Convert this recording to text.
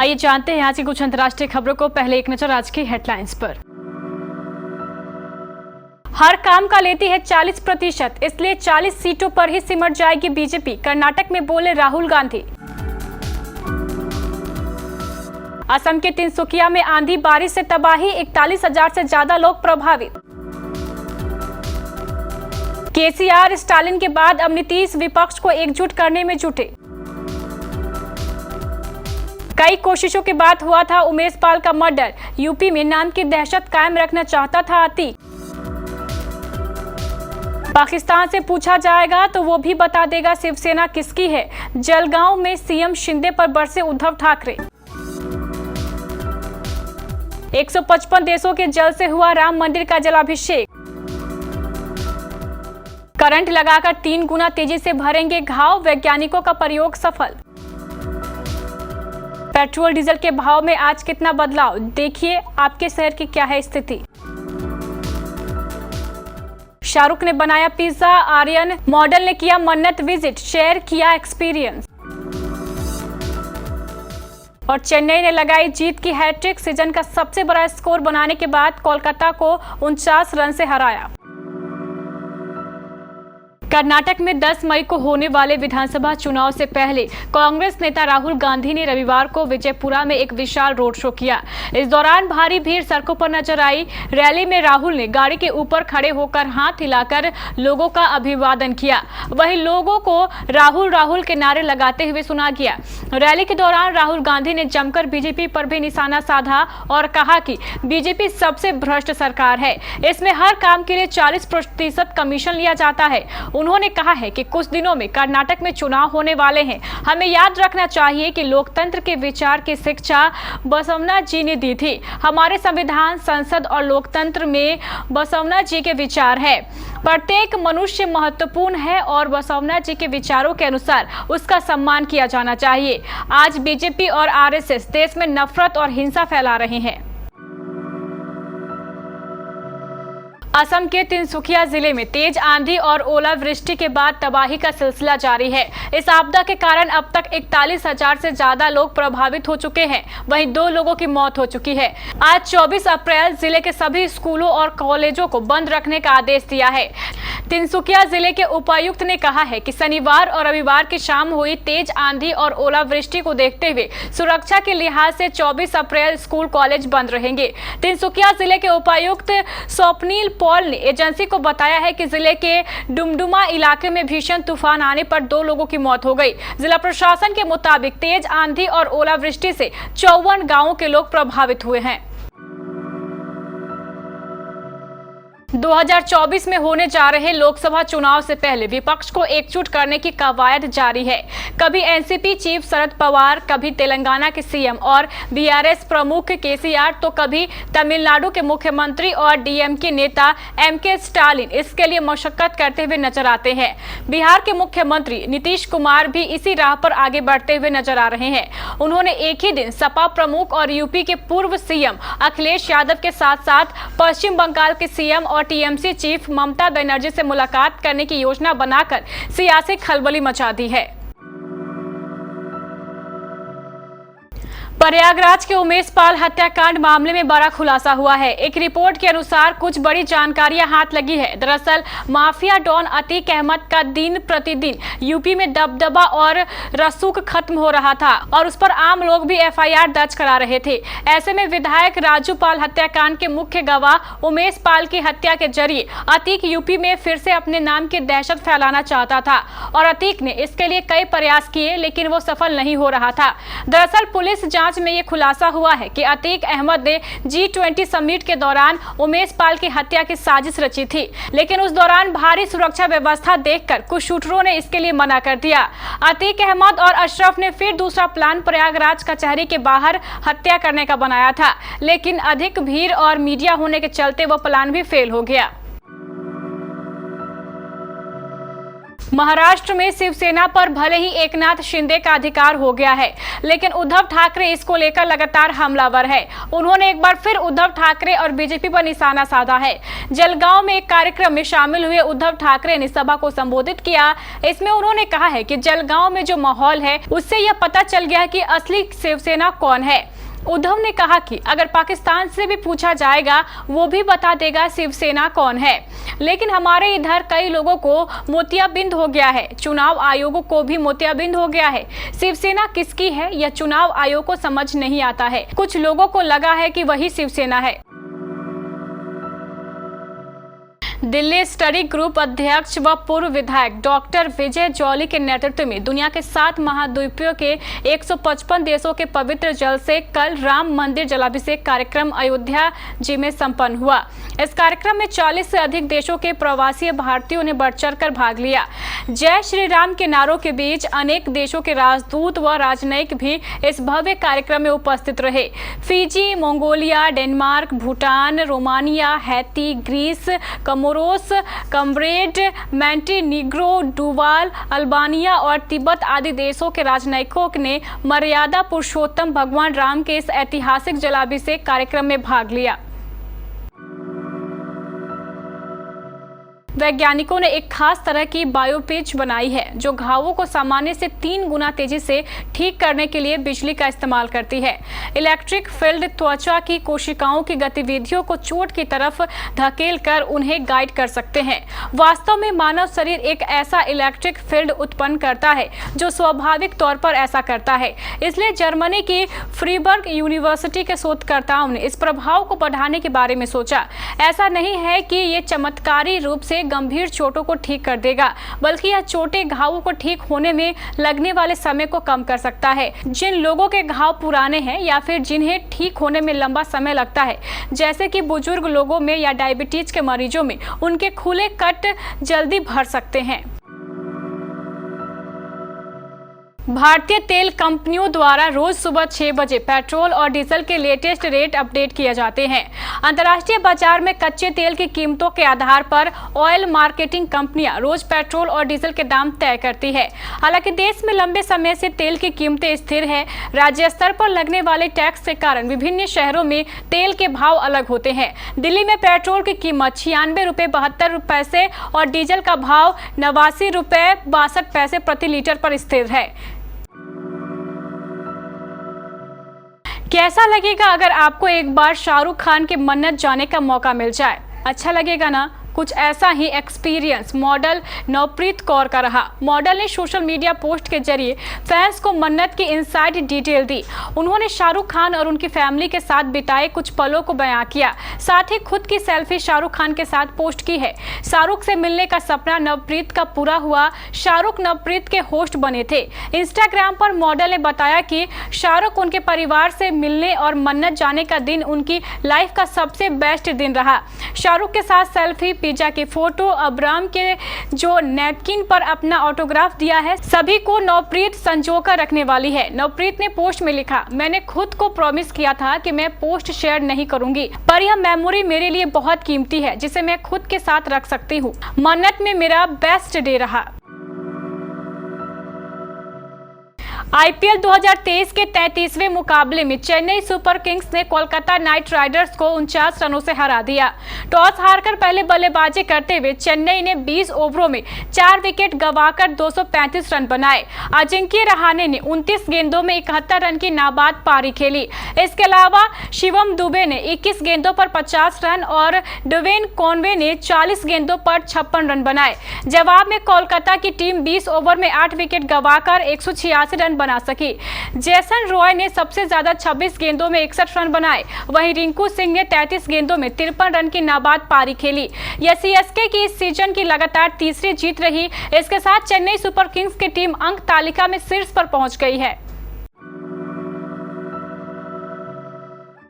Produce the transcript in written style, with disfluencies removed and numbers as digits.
आइए जानते हैं आज की कुछ अंतर्राष्ट्रीय खबरों को। पहले एक नजर आज की हेडलाइंस पर। हर काम का लेती है 40%, इसलिए 40 सीटों पर ही सिमट जाएगी बीजेपी, कर्नाटक में बोले राहुल गांधी। असम के तिनसुकिया में आंधी बारिश से तबाही, 41,000 से ज्यादा लोग प्रभावित। केसीआर स्टालिन के बाद अब नीतीश विपक्ष को एकजुट करने में जुटे। कई कोशिशों के बाद हुआ था उमेश पाल का मर्डर, यूपी में नाम की दहशत कायम रखना चाहता था अतीक। पाकिस्तान से पूछा जाएगा तो वो भी बता देगा शिवसेना किसकी है, जलगांव में सीएम शिंदे पर बरसे उद्धव ठाकरे। 155 देशों के जल से हुआ राम मंदिर का जलाभिषेक। करंट लगाकर 3 गुना तेजी से भरेंगे घाव, वैज्ञानिकों का प्रयोग सफल। पेट्रोल डीजल के भाव में आज कितना बदलाव, देखिए आपके शहर की क्या है स्थिति। शाहरुख ने बनाया पिज्जा, आर्यन मॉडल ने किया मन्नत विजिट, शेयर किया एक्सपीरियंस। और चेन्नई ने लगाई जीत की हैट्रिक, सीजन का सबसे बड़ा स्कोर बनाने के बाद कोलकाता को 49 रन से हराया। कर्नाटक में 10 मई को होने वाले विधानसभा चुनाव से पहले कांग्रेस नेता राहुल गांधी ने रविवार को विजयपुरा में एक विशाल रोड शो किया। इस दौरान भारी भीड़ सड़कों पर नजर आई। रैली में राहुल ने गाड़ी के ऊपर खड़े होकर हाथ हिलाकर लोगों का अभिवादन किया। वहीं लोगों को राहुल राहुल के नारे लगाते हुए सुना गया। रैली के दौरान राहुल गांधी ने जमकर बीजेपी पर भी निशाना साधा और कहा कि बीजेपी सबसे भ्रष्ट सरकार है, इसमें हर काम के लिए 40% कमीशन लिया जाता है। उन्होंने कहा है कि कुछ दिनों में कर्नाटक में चुनाव होने वाले हैं। हमें याद रखना चाहिए कि लोकतंत्र के विचार की शिक्षा बसवना जी ने दी थी। हमारे संविधान, संसद और लोकतंत्र में बसवना जी के विचार है। प्रत्येक मनुष्य महत्वपूर्ण है और बसवना जी के विचारों के अनुसार उसका सम्मान किया जाना चाहिए। आज बीजेपी और आरएसएस देश में नफरत और हिंसा फैला रहे हैं। असम के तिनसुकिया जिले में तेज आंधी और ओलावृष्टि के बाद तबाही का सिलसिला जारी है। इस आपदा के कारण अब तक 41,000 से ज्यादा लोग प्रभावित हो चुके हैं। वहीं 2 लोगों की मौत हो चुकी है। आज 24 अप्रैल जिले के सभी स्कूलों और कॉलेजों को बंद रखने का आदेश दिया है। तिनसुकिया जिले के उपायुक्त ने कहा है कि शनिवार और रविवार की शाम हुई तेज आंधी और ओलावृष्टि को देखते हुए सुरक्षा के लिहाज से 24 अप्रैल स्कूल कॉलेज बंद रहेंगे। तिनसुकिया जिले के उपायुक्त स्वप्निल पॉल ने एजेंसी को बताया है कि जिले के डुमडुमा इलाके में भीषण तूफान आने पर 2 लोगों की मौत हो गई। जिला प्रशासन के मुताबिक तेज आंधी और ओलावृष्टि से 54 गांवों के लोग प्रभावित हुए हैं। 2024 में होने जा रहे लोकसभा चुनाव से पहले विपक्ष को एकजुट करने की कवायद जारी है। कभी एनसीपी चीफ शरद पवार, कभी तेलंगाना के सीएम और बीआरएस प्रमुख केसीआर, तो कभी तमिलनाडु के मुख्यमंत्री और डीएमके नेता एमके स्टालिन इसके लिए मशक्कत करते हुए नजर आते हैं। बिहार के मुख्यमंत्री नीतीश कुमार भी इसी राह पर आगे बढ़ते हुए नजर आ रहे हैं। उन्होंने एक ही दिन सपा प्रमुख और यूपी के पूर्व सीएम अखिलेश यादव के साथ साथ पश्चिम बंगाल के सीएम और टीएमसी चीफ ममता बनर्जी से मुलाकात करने की योजना बनाकर सियासी खलबली मचा दी है। प्रयागराज के उमेश पाल हत्याकांड मामले में बड़ा खुलासा हुआ है। एक रिपोर्ट के अनुसार कुछ बड़ी जानकारियां हाथ लगी है। दरअसल माफिया डॉन अतीक अहमद का दिन प्रतिदिन यूपी में दबदबा और रसूख खत्म हो रहा था और उस पर आम लोग भी एफआईआर दर्ज करा रहे थे। ऐसे में विधायक राजू पाल हत्याकांड के मुख्य गवाह उमेश पाल की हत्या के जरिए अतीक यूपी में फिर से अपने नाम की दहशत फैलाना चाहता था और अतीक ने इसके लिए कई प्रयास किए, लेकिन वो सफल नहीं हो रहा था। दरअसल पुलिस जांच में यह खुलासा हुआ है कि अतीक अहमद ने G20 समिट के दौरान उमेश पाल की हत्या की साजिश रची थी, लेकिन उस दौरान भारी सुरक्षा व्यवस्था देखकर कुछ शूटरों ने इसके लिए मना कर दिया। अतीक अहमद और अशरफ ने फिर दूसरा प्लान प्रयागराज कचहरी के बाहर हत्या करने का बनाया था, लेकिन अधिक भीड़ और मीडिया होने के चलते वह प्लान भी फेल हो गया। महाराष्ट्र में शिवसेना पर भले ही एकनाथ शिंदे का अधिकार हो गया है, लेकिन उद्धव ठाकरे इसको लेकर लगातार हमलावर है। उन्होंने एक बार फिर उद्धव ठाकरे और बीजेपी पर निशाना साधा है। जलगांव में एक कार्यक्रम में शामिल हुए उद्धव ठाकरे ने सभा को संबोधित किया। इसमें उन्होंने कहा है कि जलगांव में जो माहौल है उससे यह पता चल गया कि असली शिवसेना कौन है। उद्धव ने कहा कि अगर पाकिस्तान से भी पूछा जाएगा वो भी बता देगा शिवसेना कौन है, लेकिन हमारे इधर कई लोगों को मोतियाबिंद हो गया है, चुनाव आयोग को भी मोतियाबिंद हो गया है। शिवसेना किसकी है यह चुनाव आयोग को समझ नहीं आता है। कुछ लोगों को लगा है कि वही शिवसेना है। दिल्ली स्टडी ग्रुप अध्यक्ष व पूर्व विधायक डॉक्टर विजय जॉली के नेतृत्व में दुनिया के 7 महाद्वीपों के 155 देशों के पवित्र जल से कल राम मंदिर जलाभिषेक कार्यक्रम अयोध्या जी में संपन्न हुआ। इस कार्यक्रम में 40 से अधिक देशों के प्रवासी भारतीयों ने बढ़ चढ़कर भाग लिया। जय श्री राम के नारों के बीच अनेक देशों के राजदूत व राजनयिक भी इस भव्य कार्यक्रम में उपस्थित रहे। Fiji, Mongolia, Denmark, Bhutan, Romania, Haiti, Greece, Comoros, Cambodia, Montenegro, Tuvalu, Albania और तिब्बत आदि देशों के राजनयिकों ने मर्यादा पुरुषोत्तम भगवान राम के इस ऐतिहासिक जलाभिषेक कार्यक्रम में भाग लिया। वैज्ञानिकों ने एक खास तरह की बायोपिच बनाई है जो घावों को सामान्य से 3 गुना तेजी से ठीक करने के लिए बिजली का इस्तेमाल करती है। इलेक्ट्रिक फील्ड त्वचा की कोशिकाओं की गतिविधियों को चोट की तरफ धकेलकर उन्हें गाइड कर सकते हैं। वास्तव में मानव शरीर एक ऐसा इलेक्ट्रिक फील्ड उत्पन्न करता है जो स्वाभाविक तौर पर ऐसा करता है। इसलिए जर्मनी की फ्रीबर्ग यूनिवर्सिटी के शोधकर्ताओं ने इस प्रभाव को बढ़ाने के बारे में सोचा। ऐसा नहीं है कि ये चमत्कारी रूप से गंभीर चोटों को ठीक कर देगा, बल्कि यह छोटे घावों को ठीक होने में लगने वाले समय को कम कर सकता है। जिन लोगों के घाव पुराने हैं या फिर जिन्हें ठीक होने में लंबा समय लगता है, जैसे कि बुजुर्ग लोगों में या डायबिटीज के मरीजों में, उनके खुले कट जल्दी भर सकते हैं। भारतीय तेल कंपनियों द्वारा रोज सुबह 6 बजे पेट्रोल और डीजल के लेटेस्ट रेट अपडेट किए जाते हैं। अंतर्राष्ट्रीय बाजार में कच्चे तेल की कीमतों के आधार पर ऑयल मार्केटिंग कंपनियां रोज पेट्रोल और डीजल के दाम तय करती है। हालांकि देश में लंबे समय से तेल की कीमतें स्थिर है। राज्य स्तर पर लगने वाले टैक्स के कारण विभिन्न शहरों में तेल के भाव अलग होते हैं। दिल्ली में पेट्रोल की कीमत 96 रुपये 72 पैसे और डीजल का भाव 89 रुपये 62 पैसे प्रति लीटर पर स्थिर है। कैसा लगेगा अगर आपको एक बार शाहरुख खान के मन्नत जाने का मौका मिल जाए? अच्छा लगेगा ना? कुछ ऐसा ही एक्सपीरियंस मॉडल नवप्रीत कौर का रहा। मॉडल ने सोशल मीडिया पोस्ट के जरिए फैंस को मन्नत की इनसाइड डिटेल दी। उन्होंने शाहरुख खान और उनकी फैमिली के साथ बिताए कुछ पलों को बयां किया। साथ ही खुद की सेल्फी शाहरुख खान के साथ पोस्ट की है। शाहरुख से मिलने का सपना नवप्रीत का पूरा हुआ। शाहरुख नवप्रीत के होस्ट बने थे। इंस्टाग्राम पर मॉडल ने बताया कि शाहरुख उनके परिवार से मिलने और मन्नत जाने का दिन उनकी लाइफ का सबसे बेस्ट दिन रहा। शाहरुख के साथ सेल्फी, पिज्जा की फोटो, अब्राम के जो नैपकिन पर अपना ऑटोग्राफ दिया है, सभी को नवप्रीत संजोकर रखने वाली है। नवप्रीत ने पोस्ट में लिखा, मैंने खुद को प्रॉमिस किया था कि मैं पोस्ट शेयर नहीं करूंगी, पर यह मेमोरी मेरे लिए बहुत कीमती है जिसे मैं खुद के साथ रख सकती हूँ। मन्नत में मेरा बेस्ट डे रहा। आईपीएल 2023 के 33वें मुकाबले में चेन्नई सुपर किंग्स ने कोलकाता नाइट राइडर्स को 49 रनों से हरा दिया। टॉस हारकर पहले बल्लेबाजी करते हुए चेन्नई ने 20 ओवरों में 4 विकेट गंवाकर 235 रन बनाए। अजिंक्य रहाणे ने 29 गेंदों में 71 रन की नाबाद पारी खेली। इसके अलावा शिवम दुबे ने 21 गेंदों पर 50 रन और डेविन कॉनवे ने 40 गेंदों पर 56 रन बनाए। जवाब में कोलकाता की टीम 20 ओवर में 8 विकेट गंवाकर 186 रन बना सकी। जेसन रॉय ने सबसे ज्यादा 26 गेंदों में 61 रन बनाए। वहीं रिंकू सिंह ने 33 गेंदों में 53 रन की नाबाद पारी खेली। यह सीएसके की इस सीजन की लगातार तीसरी जीत रही। इसके साथ चेन्नई सुपर किंग्स की टीम अंक तालिका में शीर्ष पर पहुंच गई है।